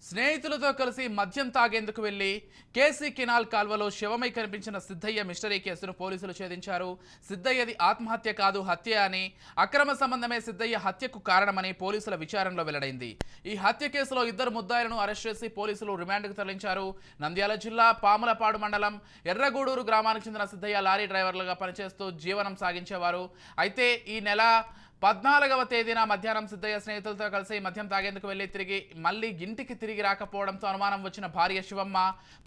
స్నేహితులతో కలిసి మద్యం తాగేందుకు వెళ్లి కేసీ కెనాల్ కాల్వలో శవమై కనిపించిన సిద్ధయ్య మిస్టరీ కేసును పోలీసులు ఛేదించారు. సిద్ధయ్యది ఆత్మహత్య కాదు, హత్య అని, అక్రమ సంబంధమే సిద్ధయ్య హత్యకు కారణమని పోలీసుల విచారణలో వెల్లడైంది. ఈ హత్య కేసులో ఇద్దరు ముద్దాయిలను అరెస్ట్ చేసి పోలీసులు రిమాండ్కు తరలించారు. నంద్యాల జిల్లా పాములపాడు మండలం ఎర్రగూడూరు గ్రామానికి చెందిన సిద్ధయ్య లారీ డ్రైవర్లుగా పనిచేస్తూ జీవనం సాగించేవారు. అయితే ఈ నెల 14వ తేదీన మధ్యాహ్నం సిద్ధయ్య స్నేహితులతో కలిసి మద్యం తాగేందుకు వెళ్లి మళ్ళీ ఇంటికి తిరిగి రాకపోవడంతో అనుమానం వచ్చిన భార్య శివమ్మ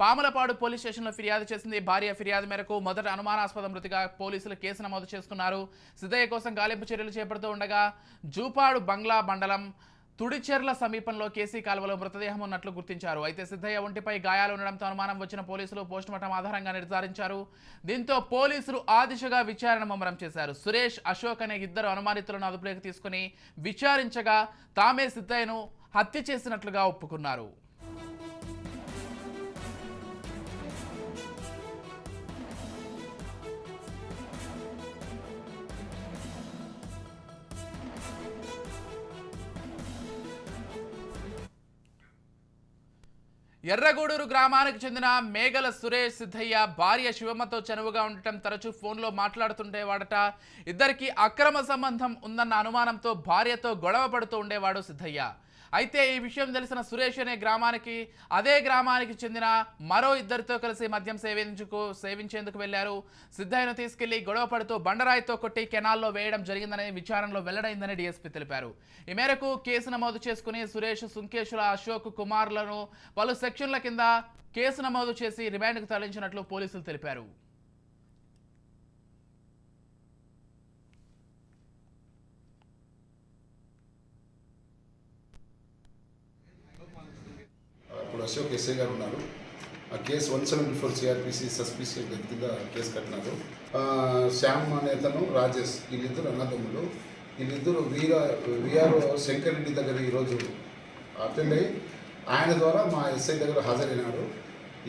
పాములపాడు పోలీస్ స్టేషన్లో ఫిర్యాదు చేసింది. భార్య ఫిర్యాదు మేరకు మొదట అనుమానాస్పద మృతిగా పోలీసులు కేసు నమోదు చేస్తున్నారు. సిద్ధయ్య కోసం గాలింపు చర్యలు చేపడుతూ ఉండగా జూపాడు బంగ్లా మండలం తుడిచెర్ల సమీపంలో కేసీ కాలువలో మృతదేహం ఉన్నట్లు గుర్తించారు. అయితే సిద్ధయ్య ఒంటిపై గాయాలు ఉండడంతో అనుమానం వచ్చిన పోలీసులు పోస్టుమార్టం ఆధారంగా నిర్ధారించారు. దీంతో పోలీసులు ఆ దిశగా విచారణ ముమ్మరం చేశారు. సురేష్, అశోక్ అనే ఇద్దరు అనుమానితులను అదుపులోకి తీసుకుని విచారించగా తామే సిద్ధయ్యను హత్య చేసినట్లుగా ఒప్పుకున్నారు. ఎర్రగూడూరు గ్రామానికి చెందిన మేఘల సురేష్ సిద్ధయ్య భార్య శివమ్మతో చనువుగా ఉండటం, తరచూ ఫోన్లో మాట్లాడుతుండేవాడట. ఇద్దరికి అక్రమ సంబంధం ఉందన్న అనుమానంతో భార్యతో గొడవ పడుతూ ఉండేవాడు సిద్ధయ్య. అయితే ఈ విషయం తెలిసిన సురేష్ అనే అదే గ్రామానికి చెందిన మరో ఇద్దరితో కలిసి మద్యం సేవించేందుకు వెళ్లారు. సిద్ధయ్యను తీసుకెళ్లి గొడవ పడుతూ బండరాయితో కొట్టి కెనాల్లో వేయడం జరిగిందని విచారణలో వెల్లడైందని డీఎస్పీ తెలిపారు. ఈ మేరకు కేసు నమోదు చేసుకుని సురేష్, సుంకేశుల, అశోక్ కుమార్లను పలు సెక్షన్ల కింద కేసు నమోదు చేసి రిమాండ్కు తరలించినట్లు పోలీసులు తెలిపారు. ఇప్పుడు అశోక్ ఎస్ఐ గారు ఉన్నారు. ఆ కేసు 174 సిఆర్పిసి సస్పిషియస్ డెత్ కింద కేసు కట్టినారు. శ్యామ్ అనే అతను, రాజేష్, వీళ్ళిద్దరు అన్నదమ్ములు. వీళ్ళిద్దరు విఆర్ఓ శంకర్ రెడ్డి దగ్గర ఈరోజు అటెండ్ అయ్యి ఆయన ద్వారా మా ఎస్ఐ దగ్గర హాజరైనాడు.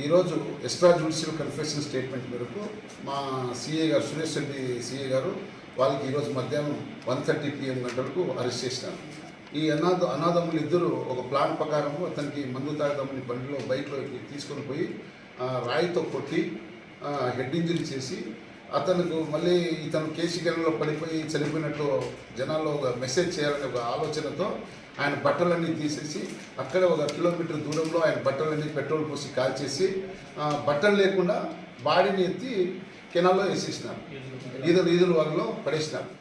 ఈరోజు ఎక్స్ట్రా జ్యుడిషియల్ కన్ఫెషన్ స్టేట్మెంట్ మేరకు మా సిఐ గారు, సురేష్ రెడ్డి సిఐ గారు, వాళ్ళకి ఈరోజు మధ్యాహ్నం 1:30 PM గంటలకు అరెస్ట్ చేసినారు. ఈ అనాథములు ఇద్దరు ఒక ప్లాన్ ప్రకారము అతనికి మందు తాగదమ్మని బండిలో బైక్లో తీసుకొని పోయి రాయితో కొట్టి హెడ్ ఇంజరీ చేసి అతనికి మళ్ళీ ఇతను కేసీ కెనాల్లో పడిపోయి చనిపోయినట్లు జనాల్లో ఒక మెసేజ్ చేయాలనే ఒక ఆలోచనతో ఆయన బట్టలన్నీ తీసేసి అక్కడే 1 కిలోమీటర్ దూరంలో ఆయన బట్టలన్నీ పెట్రోల్ పోసి కాల్చేసి బట్టలు లేకుండా బాడీని ఎత్తి కెనాల్లో వేసేసినారు. ఈదుల వాగులో పడేసినారు.